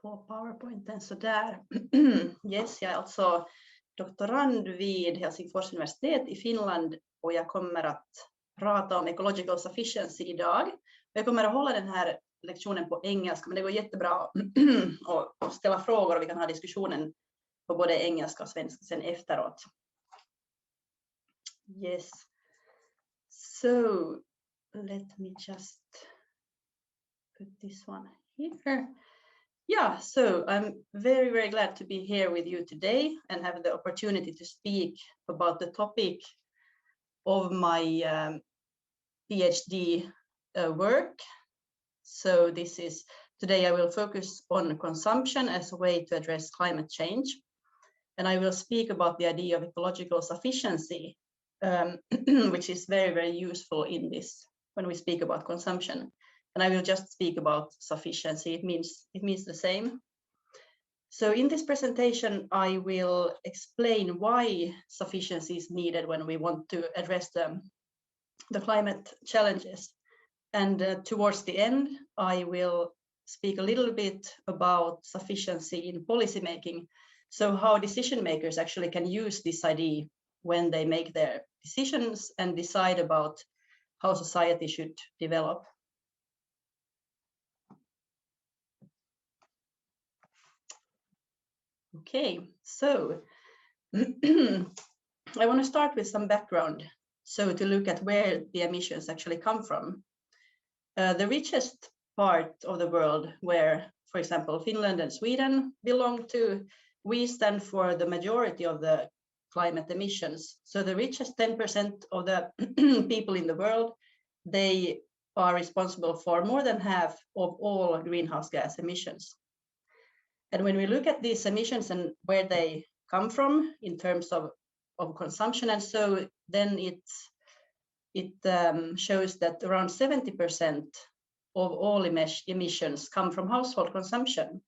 på PowerPointen sådär. Yes, jag är alltså doktorand vid Helsingfors universitet i Finland och jag kommer att prata om ecological sufficiency idag. Jag kommer att hålla den här lektionen på engelska, men det går jättebra att ställa frågor och vi kan ha diskussionen på både engelska och svenska sen efteråt. Yes. So let me just put this one here. Yeah, so I'm very, very glad to be here with you today and have the opportunity to speak about the topic of my PhD work. So today I will focus on consumption as a way to address climate change. And I will speak about the idea of ecological sufficiency, which is very, very useful in this when we speak about consumption. And I will just speak about sufficiency. It means the same. So in this presentation, I will explain why sufficiency is needed when we want to address the climate challenges. And towards the end, I will speak a little bit about sufficiency in policymaking. So how decision makers actually can use this idea when they make their decisions and decide about how society should develop. Okay, so I want to start with some background. So to look at where the emissions actually come from. The richest part of the world where, for example, Finland and Sweden belong to, we stand for the majority of the climate emissions. So the richest 10% of the people in the world, they are responsible for more than half of all greenhouse gas emissions. And when we look at these emissions and where they come from in terms of consumption, and so then it shows that around 70% of all emissions come from household consumption.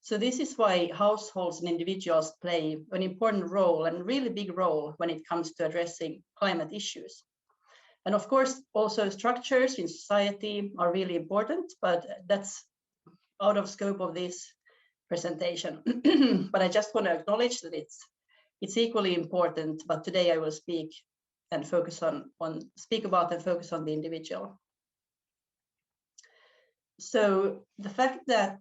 So this is why households and individuals play an important role and really big role when it comes to addressing climate issues. And of course, also structures in society are really important, but that's out of scope of this presentation. But I just want to acknowledge that it's equally important, but today I will speak and focus speak about and focus on the individual. So the fact that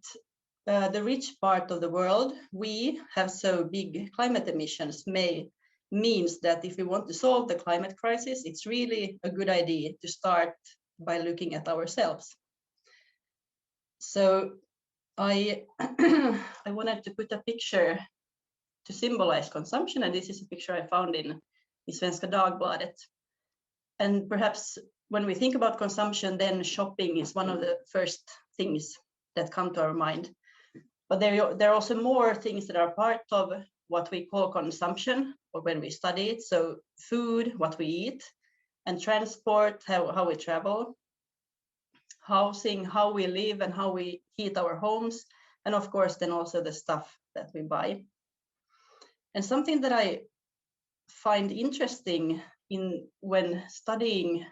the rich part of the world, we have so big climate emissions means that if we want to solve the climate crisis, it's really a good idea to start by looking at ourselves. So I wanted to put a picture to symbolize consumption, and this is a picture I found in Svenska Dagbladet. And perhaps when we think about consumption, then shopping is one of the first things that come to our mind. But there are also more things that are part of what we call consumption, or when we study it. So food, what we eat, and transport, how we travel, housing, how we live and how we heat our homes, and of course then also the stuff that we buy. And something that I find interesting when studying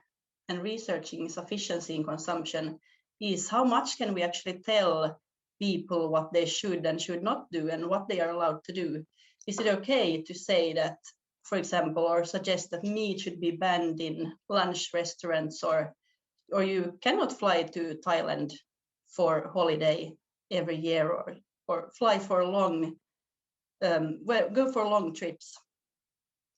and researching sufficiency in consumption is how much can we actually tell people what they should and should not do and what they are allowed to do. Is it okay to say that, for example, or suggest that meat should be banned in lunch restaurants, or you cannot fly to Thailand for holiday every year, or fly for long, go for long trips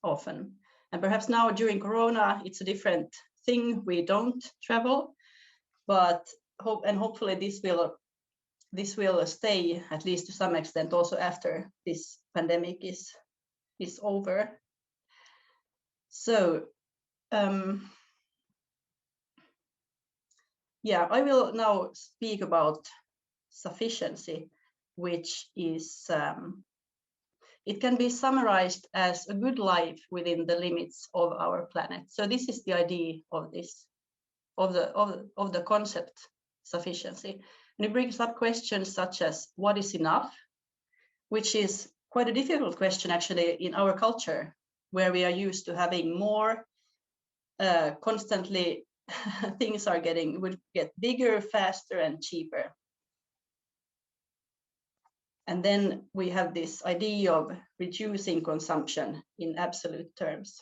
often. And perhaps now during Corona, it's a different thing. We don't travel, but hopefully this will stay at least to some extent also after this pandemic is over. So yeah, I will now speak about sufficiency, which is it can be summarized as a good life within the limits of our planet. So this is the idea of the concept sufficiency. And it brings up questions such as what is enough, which is quite a difficult question actually in our culture, where we are used to having more constantly. Things would get bigger, faster, and cheaper. And then we have this idea of reducing consumption in absolute terms.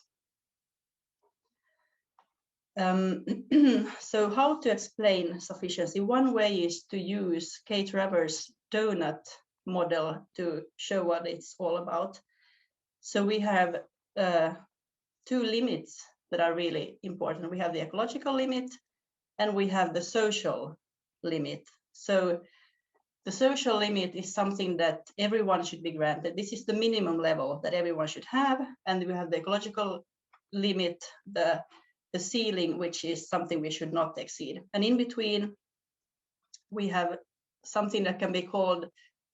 So how to explain sufficiency? One way is to use K. Travers' DOUGHNUT model to show what it's all about. So we have two limits that are really important. We have the ecological limit and we have the social limit. So the social limit is something that everyone should be granted. This is the minimum level that everyone should have. And we have the ecological limit, the ceiling, which is something we should not exceed. And in between, we have something that can be called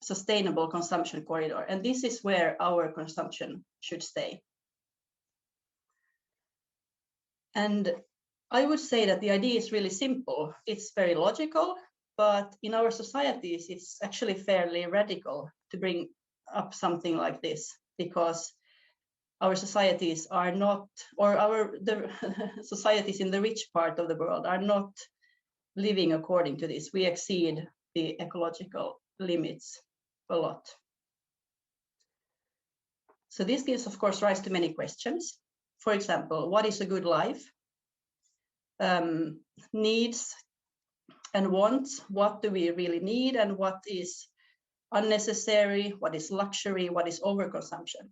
sustainable consumption corridor. And this is where our consumption should stay. And I would say that the idea is really simple. It's very logical, but in our societies, it's actually fairly radical to bring up something like this, because our societies are not, or the societies in the rich part of the world are not living according to this. We exceed the ecological limits a lot. So this gives, of course, rise to many questions. For example, what is a good life? Needs and wants, what do we really need and what is unnecessary, what is luxury, what is overconsumption?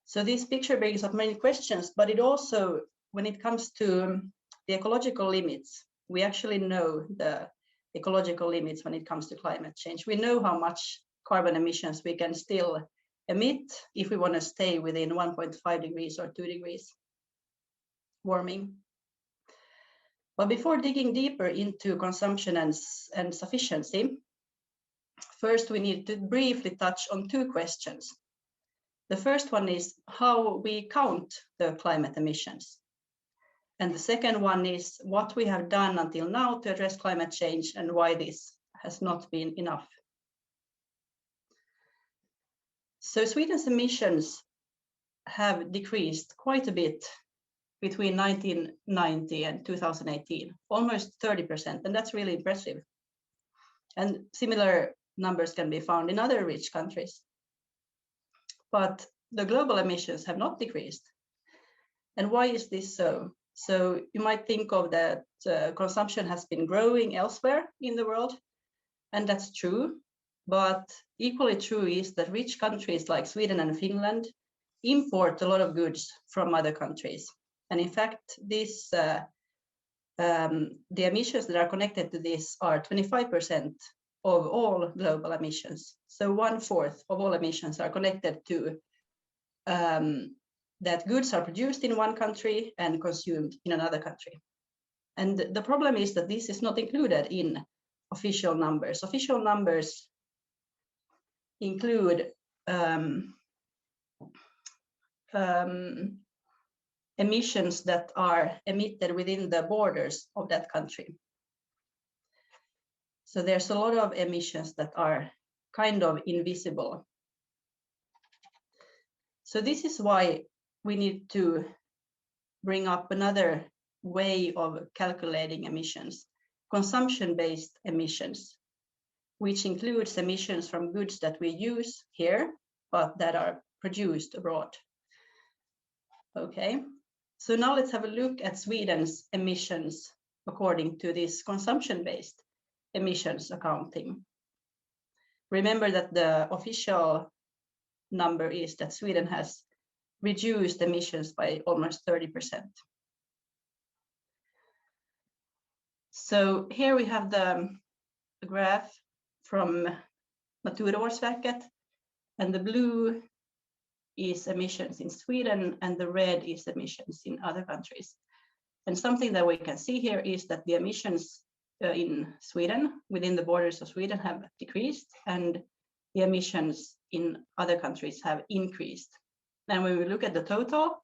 So this picture brings up many questions, but it also, when it comes to the ecological limits, we actually know the ecological limits when it comes to climate change. We know how much carbon emissions we can still emit if we want to stay within 1.5 degrees or 2 degrees warming. But before digging deeper into consumption and sufficiency, first we need to briefly touch on two questions. The first one is how we count the climate emissions. And the second one is what we have done until now to address climate change and why this has not been enough. So Sweden's emissions have decreased quite a bit between 1990 and 2018, almost 30%, and that's really impressive. And similar numbers can be found in other rich countries. But the global emissions have not decreased. And why is this so? So you might think of that consumption has been growing elsewhere in the world, and that's true. But equally true is that rich countries like Sweden and Finland import a lot of goods from other countries. And in fact, this, the emissions that are connected to this are 25% of all global emissions. So 1/4 of all emissions are connected to that goods are produced in one country and consumed in another country. And the problem is that this is not included in official numbers. Official numbers include emissions that are emitted within the borders of that country. So there's a lot of emissions that are kind of invisible. So this is why we need to bring up another way of calculating emissions, consumption-based emissions, which includes emissions from goods that we use here, but that are produced abroad. Okay, so now let's have a look at Sweden's emissions according to this consumption-based emissions accounting. Remember that the official number is that Sweden has reduced emissions by almost 30%. So here we have the graph from Naturvårdsverket, and the blue is emissions in Sweden and the red is emissions in other countries. And something that we can see here is that the emissions in Sweden, within the borders of Sweden, have decreased, and the emissions in other countries have increased. And when we look at the total,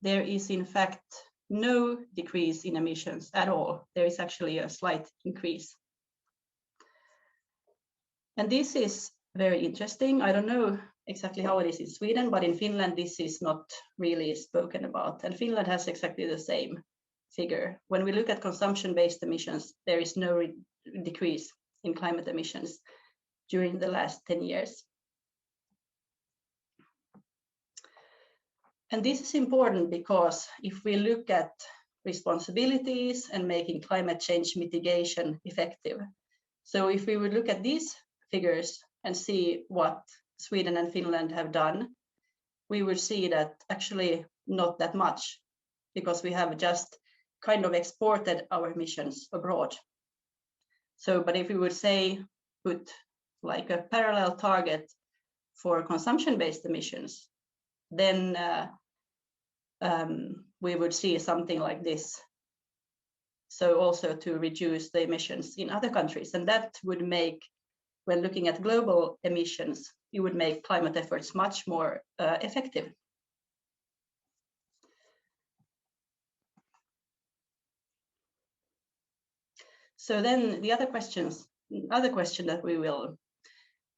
there is in fact no decrease in emissions at all. There is actually a slight increase. And this is very interesting. I don't know exactly how it is in Sweden, but in Finland, this is not really spoken about. And Finland has exactly the same figure. When we look at consumption-based emissions, there is no decrease in climate emissions during the last 10 years. And this is important because if we look at responsibilities and making climate change mitigation effective, so if we would look at these figures and see what Sweden and Finland have done, we would see that actually not that much, because we have just kind of exported our emissions abroad. So, but if we would say, put like a parallel target for consumption-based emissions, then we would see something like this. So also to reduce the emissions in other countries. And that would make, when looking at global emissions, it would make climate efforts much more effective. So then the other question that we will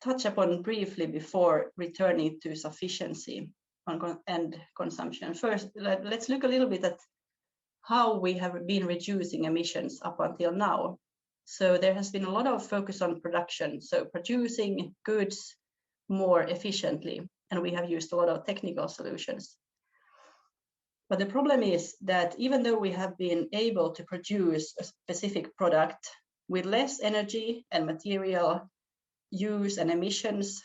touch upon briefly before returning to sufficiency and consumption. First, let's look a little bit at how we have been reducing emissions up until now. So there has been a lot of focus on production, so producing goods more efficiently, and we have used a lot of technical solutions. But the problem is that even though we have been able to produce a specific product with less energy and material use and emissions,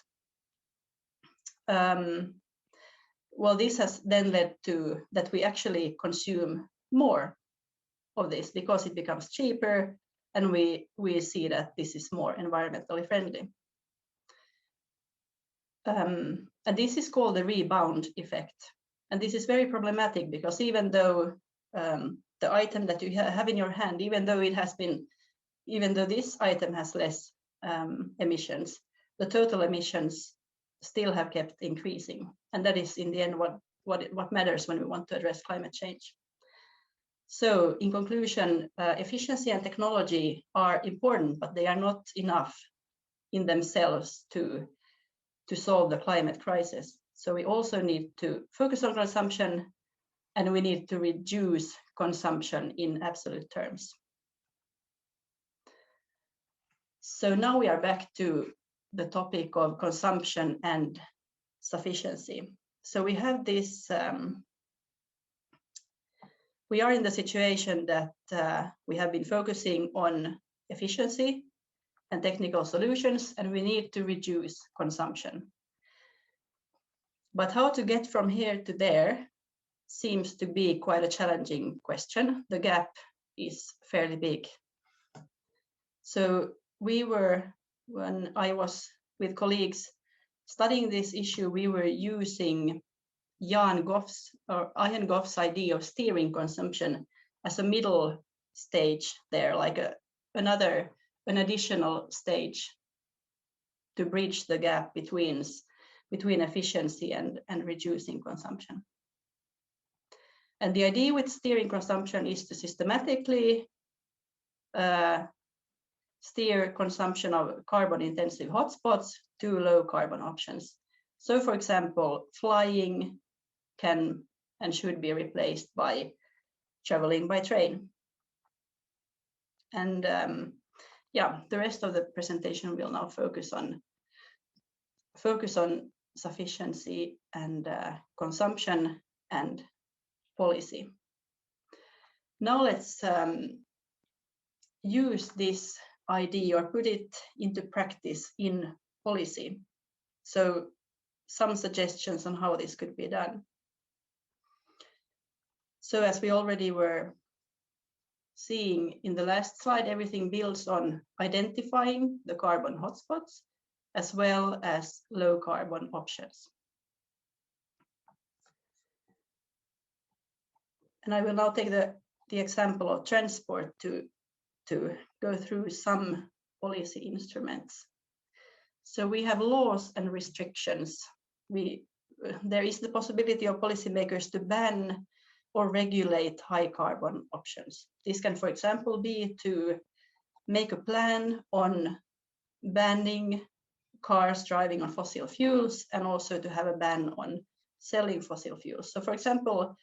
well, this has then led to that we actually consume more of this because it becomes cheaper, and we see that this is more environmentally friendly. And this is called the rebound effect. And this is very problematic because even though the item that you have in your hand, even though this item has less emissions, the total emissions still have kept increasing. And that is in the end what matters when we want to address climate change. So in conclusion, efficiency and technology are important, but they are not enough in themselves to solve the climate crisis. So we also need to focus on consumption, and we need to reduce consumption in absolute terms. So now we are back to the topic of consumption and sufficiency. So we have this, we are in the situation that we have been focusing on efficiency and technical solutions, and we need to reduce consumption. But how to get from here to there seems to be quite a challenging question. The gap is fairly big. So when I was with colleagues studying this issue, we were using Ian Goff's idea of steering consumption as a middle stage there, like an additional stage to bridge the gap between efficiency and reducing consumption. And the idea with steering consumption is to systematically steer consumption of carbon-intensive hotspots to low-carbon options. So, for example, flying can and should be replaced by traveling by train. And yeah, the rest of the presentation will now focus on sufficiency and consumption and policy. Now let's use this idea or put it into practice in policy. So some suggestions on how this could be done. So as we already were seeing in the last slide, everything builds on identifying the carbon hotspots as well as low carbon options. And I will now take the example of transport to go through some policy instruments. So we have laws and restrictions. There is the possibility of policymakers to ban or regulate high carbon options. This can, for example, be to make a plan on banning cars driving on fossil fuels and also to have a ban on selling fossil fuels. So, for example,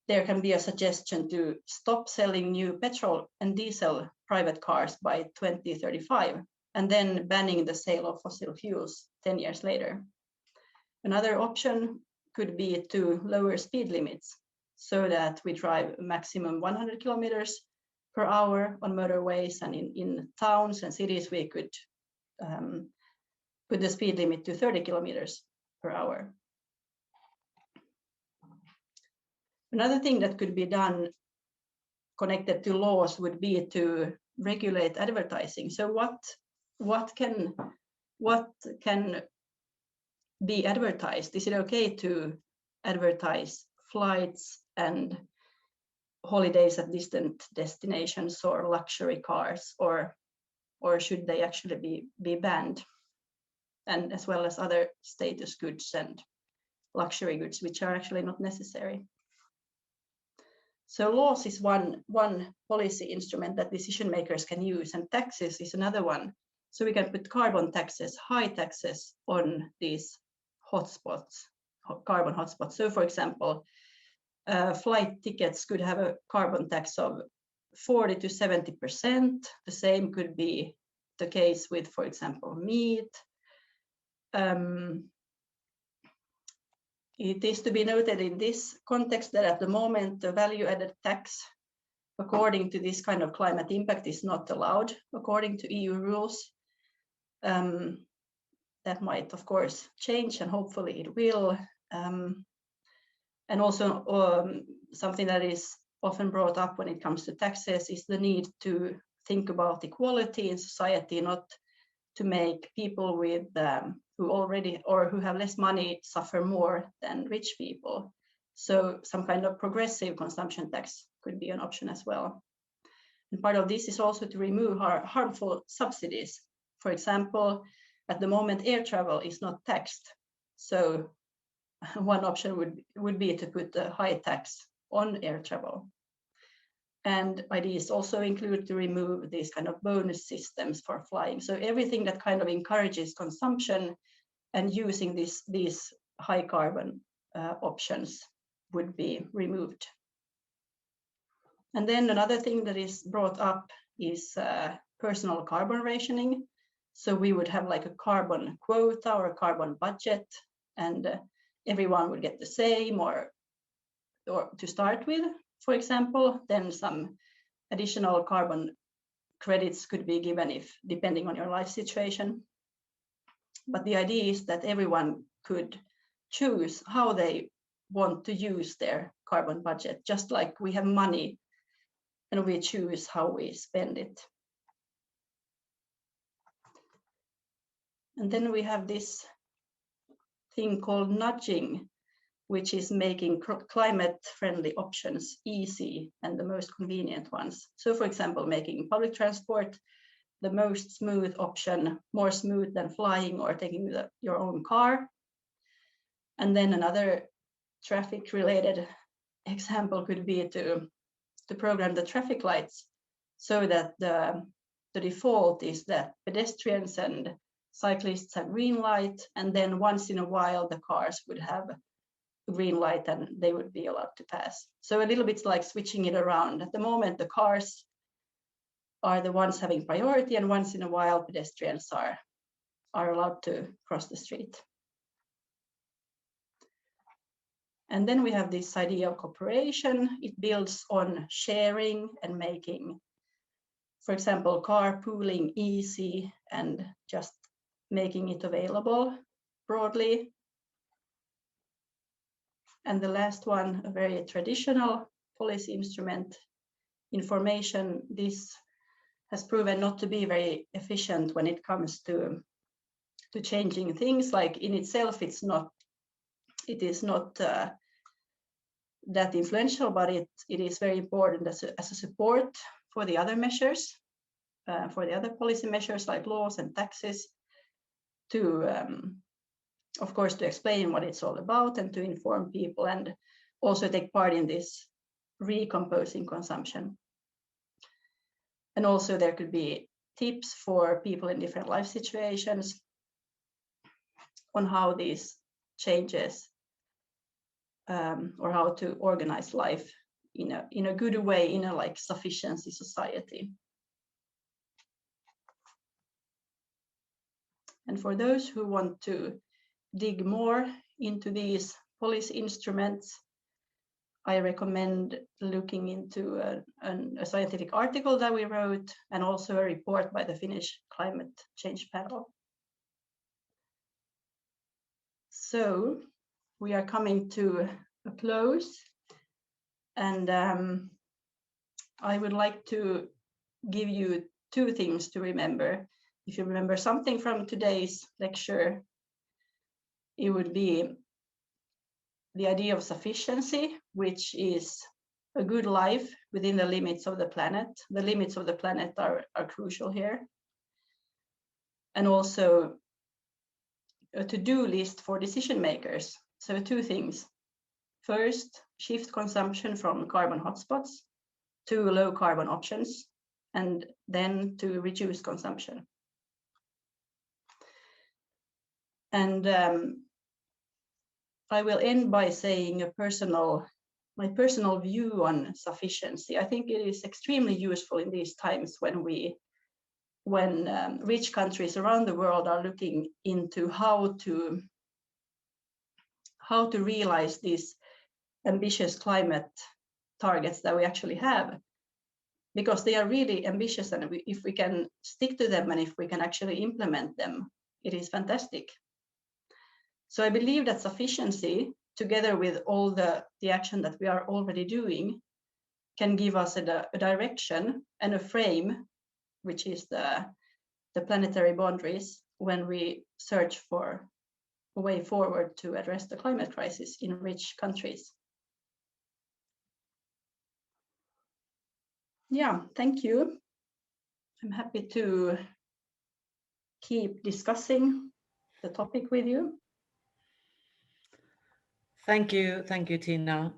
there can be a suggestion to stop selling new petrol and diesel private cars by 2035, and then banning the sale of fossil fuels 10 years later. Another option could be to lower speed limits so that we drive maximum 100 kilometers per hour on motorways, and in towns and cities we could put the speed limit to 30 kilometers per hour. Another thing that could be done connected to laws would be to regulate advertising. So what can be advertised? Is it okay to advertise flights and holidays at distant destinations or luxury cars, or should they actually be banned? And as well as other status goods and luxury goods, which are actually not necessary. So laws is one policy instrument that decision makers can use, and taxes is another one. So we can put carbon taxes, high taxes on these hotspots, carbon hotspots. So for example, flight tickets could have a carbon tax of 40 to 70%. The same could be the case with, for example, meat. It is to be noted in this context that at the moment the value-added tax according to this kind of climate impact is not allowed according to EU rules. That might of course change, and hopefully it will. And also something that is often brought up when it comes to taxes is the need to think about equality in society, not to make people with who already or who have less money suffer more than rich people. So some kind of progressive consumption tax could be an option as well. And part of this is also to remove harmful subsidies. For example, at the moment air travel is not taxed. So one option would be to put a high tax on air travel. And ideas also include to remove these kind of bonus systems for flying. So everything that kind of encourages consumption and using these high carbon options would be removed. And then another thing that is brought up is personal carbon rationing. So we would have like a carbon quota or a carbon budget, and everyone would get the same or to start with, for example. Then some additional carbon credits could be given if depending on your life situation. But the idea is that everyone could choose how they want to use their carbon budget, just like we have money and we choose how we spend it. And then we have this thing called nudging, which is making climate-friendly options easy and the most convenient ones. So for example, making public transport the most smooth option, more smooth than flying or taking your own car. And then another traffic-related example could be to program the traffic lights so that the default is that pedestrians and cyclists have green light, and then once in a while the cars would have a green light and they would be allowed to pass. So a little bit like switching it around. At the moment the cars are the ones having priority, and once in a while pedestrians are allowed to cross the street. And then we have this idea of cooperation. It builds on sharing and making, for example, carpooling easy and just making it available broadly. And the last one, a very traditional policy instrument, information. This has proven not to be very efficient when it comes to changing things. Like in itself, it is not that influential, but it is very important as a support for the other measures, for the other policy measures like laws and taxes, to of course to explain what it's all about and to inform people, and also take part in this recomposing consumption. And also there could be tips for people in different life situations on how these changes or how to organize life in a good way in a like sufficiency society. And for those who want to dig more into these policy instruments, I recommend looking into a scientific article that we wrote, and also a report by the Finnish Climate Change Panel. So we are coming to a close, and I would like to give you two things to remember. If you remember something from today's lecture, it would be the idea of sufficiency, which is a good life within the limits of the planet. The limits of the planet are crucial here. And also a to-do list for decision makers. So two things. First, shift consumption from carbon hotspots to low carbon options, and then to reduce consumption. And I will end by saying my personal view on sufficiency. I think it is extremely useful in these times when rich countries around the world are looking into how to realize these ambitious climate targets that we actually have, because they are really ambitious, and if we can stick to them and if we can actually implement them, it is fantastic. So I believe that sufficiency, together with all the action that we are already doing, can give us a direction and a frame, which is the planetary boundaries, when we search for a way forward to address the climate crisis in rich countries. Yeah, thank you. I'm happy to keep discussing the topic with you. Thank you, Tina.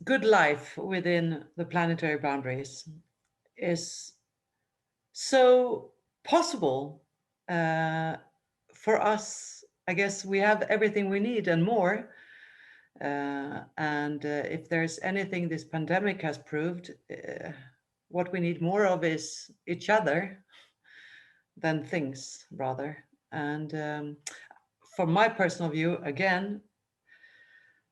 Good life within the planetary boundaries is so possible for us. I guess we have everything we need and more. And if there's anything this pandemic has proved, what we need more of is each other than things, rather. And from my personal view, again,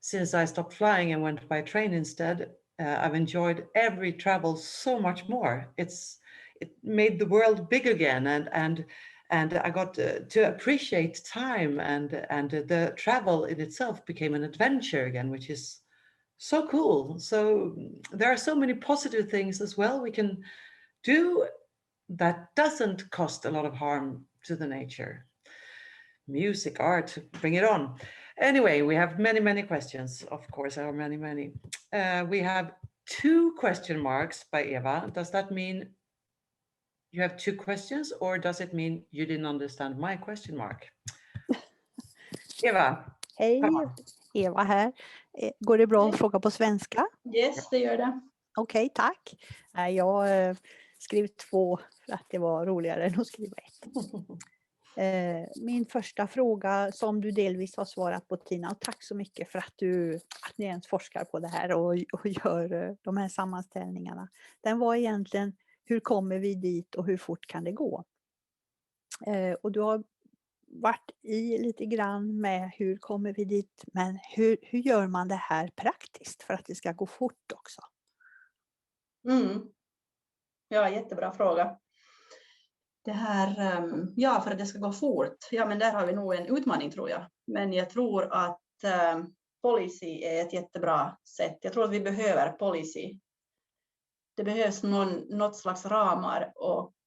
since I stopped flying and went by train instead, I've enjoyed every travel so much more. It made the world big again, and I got to appreciate time, and the travel in itself became an adventure again, which is so cool. So there are so many positive things as well we can do that doesn't cost a lot of harm to the nature. Music, art, bring it on. Anyway, we have many questions, of course, there are many. We have 2 question marks by Eva. Does that mean you have 2 questions, or does it mean you didn't understand my question mark? Eva. Hej, Eva här. Går det bra att fråga på svenska? Yes, det gör det. Okej, tack. Jag skrev 2 för att det var roligare än att skriva 1. Min första fråga, som du delvis har svarat på, Tina, och tack så mycket för att ni ens forskar på det här och gör de här sammanställningarna. Den var egentligen, hur kommer vi dit och hur fort kan det gå? Och du har varit i lite grann med hur kommer vi dit, men hur gör man det här praktiskt för att det ska gå fort också? Ja, jättebra fråga. Det här, ja, för att det ska gå fort, ja, men där har vi nog en utmaning, tror jag. Men jag tror att policy är ett jättebra sätt. Jag tror att vi behöver policy. Det behövs något slags ramar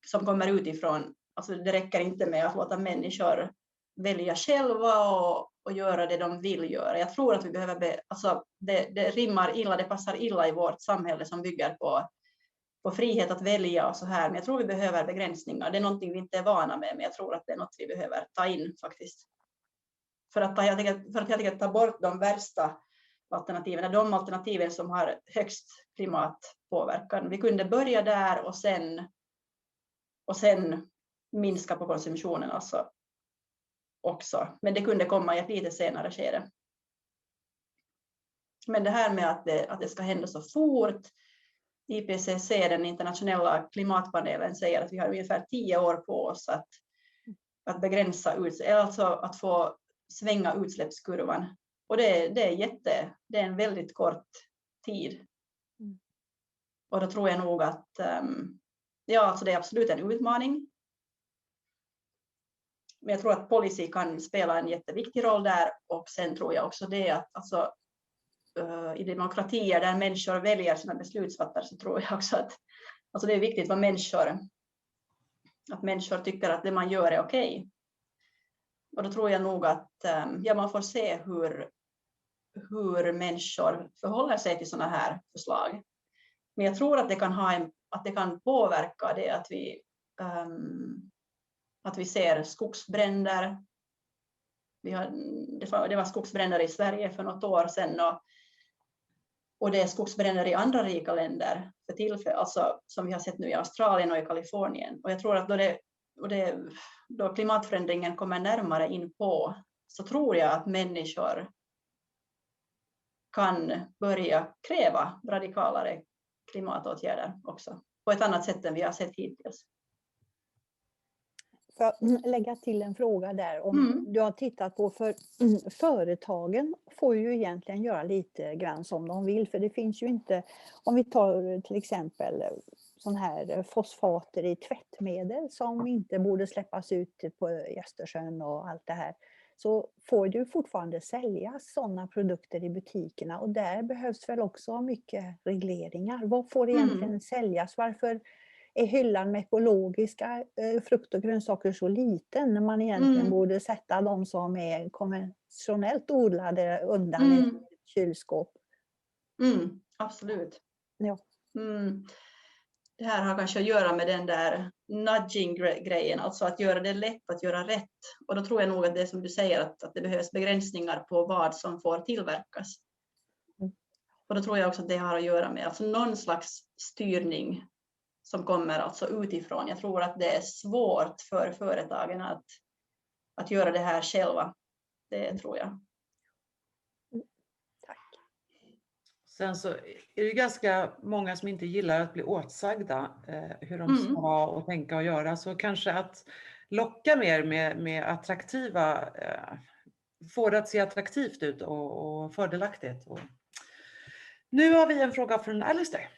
som kommer utifrån. Alltså det räcker inte med att låta människor välja själva och göra det de vill göra. Jag tror att vi behöver, det rimmar illa, det passar illa i vårt samhälle som bygger på frihet att välja och så här. Men jag tror vi behöver begränsningar. Det är någonting vi inte är vana med, men jag tror att det är något vi behöver ta in faktiskt. För att helt enkelt ta bort de värsta alternativen, de alternativen som har högst klimatpåverkan. Vi kunde börja där och sen minska på konsumtionen alltså också. Men det kunde komma i ett lite senare skede. Men det här med att det ska hända så fort, IPCC, den internationella klimatpanelen, säger att vi har ungefär 10 år på oss att begränsa alltså att få svänga utsläppskurvan. Och det är en väldigt kort tid. Och då tror jag nog att alltså det är absolut en utmaning. Men jag tror att policy kan spela en jätteviktig roll där, och sen tror jag också det att alltså, i demokratier där människor väljer sina beslutsfattare, så tror jag också att alltså det är viktigt vad människor tycker att det man gör är okej. Och då tror jag nog att man får se hur människor förhåller sig till sådana här förslag. Men jag tror att det kan påverka det att vi ser skogsbränder. Det var skogsbränder i Sverige för något år sedan, och det är skogsbränder i andra rika länder för tillfället, alltså som vi har sett nu i Australien och i Kalifornien. Och jag tror att då klimatförändringen kommer närmare in på, så tror jag att människor kan börja kräva radikalare klimatåtgärder också, på ett annat sätt än vi har sett hittills. För att lägga till en fråga där, om du har tittat på, för företagen får ju egentligen göra lite grann som de vill, för det finns ju inte, om vi tar till exempel sån här fosfater i tvättmedel som inte borde släppas ut på Östersjön och allt det här, så får du fortfarande sälja sådana produkter i butikerna, och där behövs väl också mycket regleringar. Vad får egentligen säljas? Varför är hyllan med ekologiska frukt och grönsaker så liten, när man egentligen borde sätta de som är konventionellt odlade undan i ett kylskåp? Absolut. Ja. Det här har kanske att göra med den där nudging-grejen, alltså att göra det lätt att göra rätt. Och då tror jag nog att det som du säger, att det behövs begränsningar på vad som får tillverkas. Och då tror jag också att det har att göra med alltså någon slags styrning som kommer alltså utifrån. Jag tror att det är svårt för företagen att göra det här själva. Det tror jag. Tack. Sen så är det ganska många som inte gillar att bli åtsagda hur de ska och tänka och göra. Så kanske att locka mer med attraktiva, få det att se attraktivt ut och fördelaktigt. Och nu har vi en fråga från Alistair.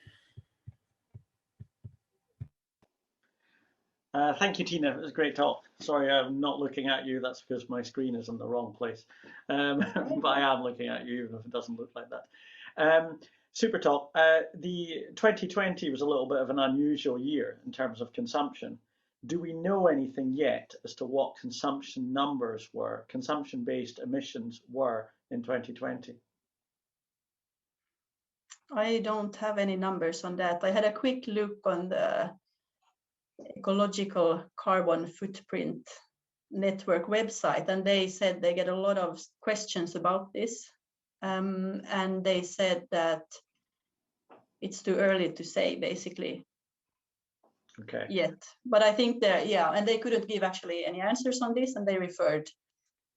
Thank you, Tina. It was a great talk. Sorry, I'm not looking at you. That's because my screen is in the wrong place. But I am looking at you, even if it doesn't look like that. Super talk. The 2020 was a little bit of an unusual year in terms of consumption. Do we know anything yet as to what consumption numbers were, consumption-based emissions were in 2020? I don't have any numbers on that. I had a quick look on the Ecological Carbon Footprint Network website, and they said they get a lot of questions about this, and they said that it's too early to say basically yet. But I think and they couldn't give actually any answers on this, and they referred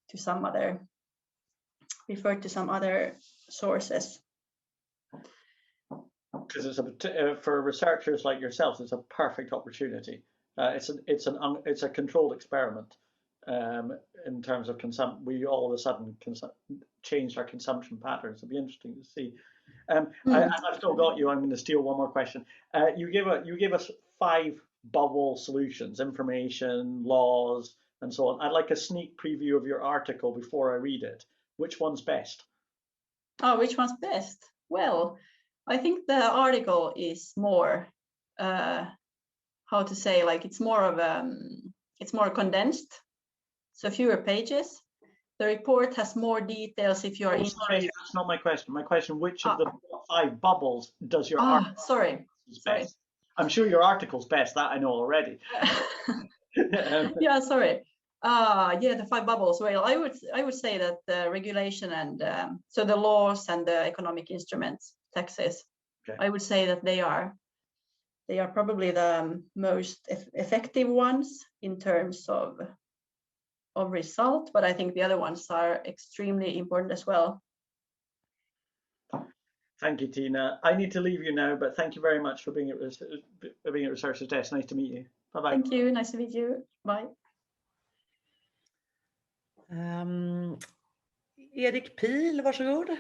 to some other sources. Because it's for researchers like yourselves, it's a perfect opportunity. It's a controlled experiment in terms of consumption. We all of a sudden changed our consumption patterns. It'll be interesting to see. I've still got you. I'm going to steal one more question. You gave us 5 bubble solutions: information, laws, and so on. I'd like a sneak preview of your article before I read it. Which one's best? Oh, which one's best? Well, I think the article is more, how to say, like it's more condensed, so fewer pages. The report has more details if you are interested. Sorry, that's not my question. My question: which of the 5 bubbles does your article? Sorry. I'm sure your article's best. That I know already. Yeah, sorry. The 5 bubbles. Well, I would say that the regulation and so the laws and the economic instruments, taxes, I would say that they are probably the most effective ones in terms of result, but I think the other ones are extremely important as well. Thank you, Tina. I need to leave you now, but thank you very much for being at Researcher's Desk. Nice to meet you. Bye-bye. Thank you. Nice to meet you. Bye. Erik Pil, varsågod.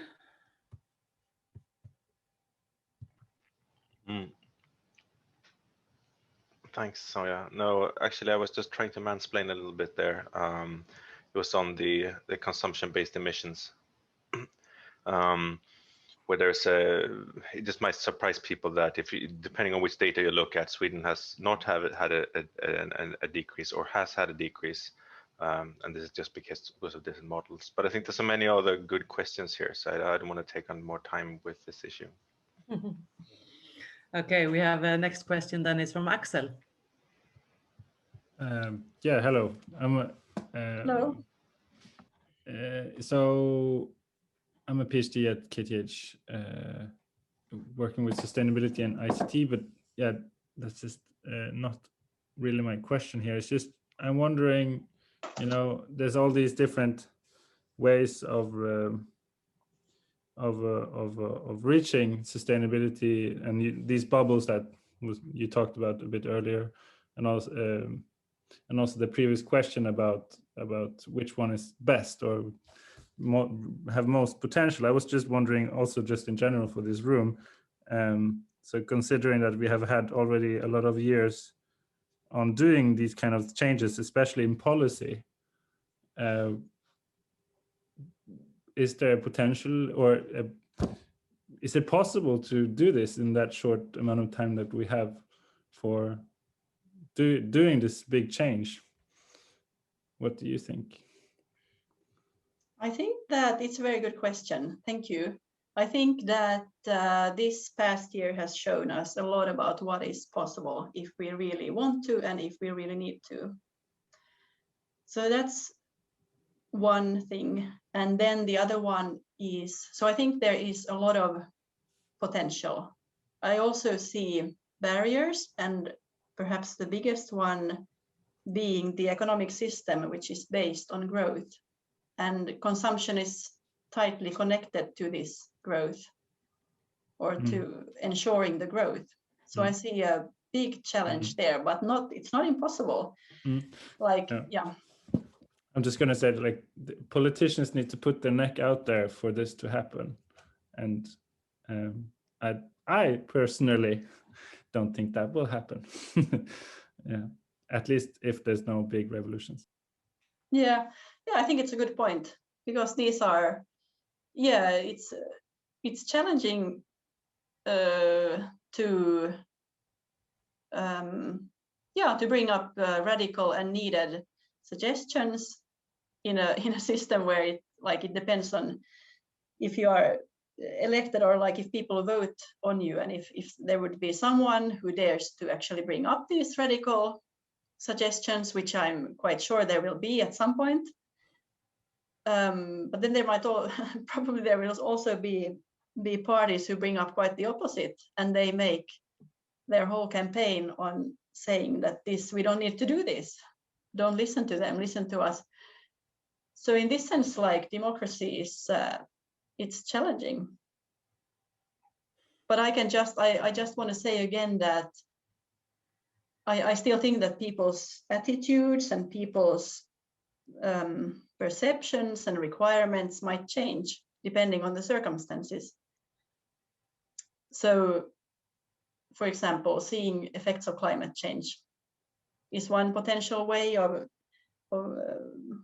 Thanks, Sonja. No, actually, I was just trying to mansplain a little bit there. It was on the consumption-based emissions, where there's it just might surprise people that if you, depending on which data you look at, Sweden has not had a decrease or has had a decrease, and this is just because of different models. But I think there's so many other good questions here, so I don't want to take on more time with this issue. Okay, we have a next question then is from Axel. Yeah, hello. Hello. So I'm a PhD at KTH, working with sustainability and ICT, but yeah, that's just not really my question here. It's just, I'm wondering, you know, there's all these different ways of reaching sustainability, and these bubbles that you talked about a bit earlier, and also the previous question about which one is best or have most potential. I was just wondering also just in general for this room, so considering that we have had already a lot of years on doing these kind of changes, especially in policy, is there a potential, or is it possible to do this in that short amount of time that we have for doing this big change? What do you think? I think that it's a very good question. Thank you. I think that this past year has shown us a lot about what is possible if we really want to and if we really need to. So that's one thing. And then the other one is, so I think there is a lot of potential. I also see barriers, and perhaps the biggest one being the economic system, which is based on growth. And consumption is tightly connected to this growth, or to ensuring the growth. So I see a big challenge there, but it's not impossible. Like, yeah. I'm just going to say, like, politicians need to put their neck out there for this to happen. And I personally don't think that will happen. Yeah, at least if there's no big revolutions. Yeah, I think it's a good point, because these are, it's challenging to bring up radical and needed suggestions in a system where it depends on if you are elected, or like if people vote on you, and if there would be someone who dares to actually bring up these radical suggestions, which I'm quite sure there will be at some point. But then there might probably there will also be parties who bring up quite the opposite, and they make their whole campaign on saying that we don't need to do this. Don't listen to them, listen to us. So in this sense, like, democracy is it's challenging. But I just want to say again that I still think that people's attitudes and people's perceptions and requirements might change depending on the circumstances. So, for example, seeing effects of climate change is one potential way of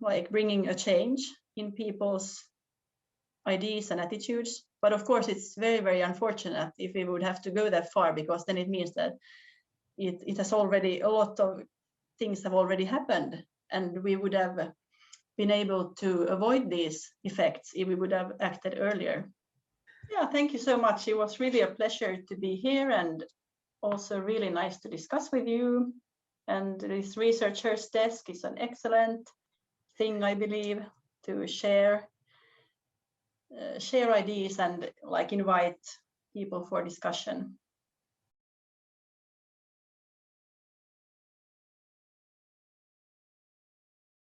like bringing a change in people's ideas and attitudes. But of course, it's very, very unfortunate if we would have to go that far, because then it means that it has already, a lot of things have already happened, and we would have been able to avoid these effects if we would have acted earlier. Yeah, thank you so much. It was really a pleasure to be here, and also really nice to discuss with you. And this Researcher's Desk is an excellent thing, I believe, to share ideas and like invite people for discussion.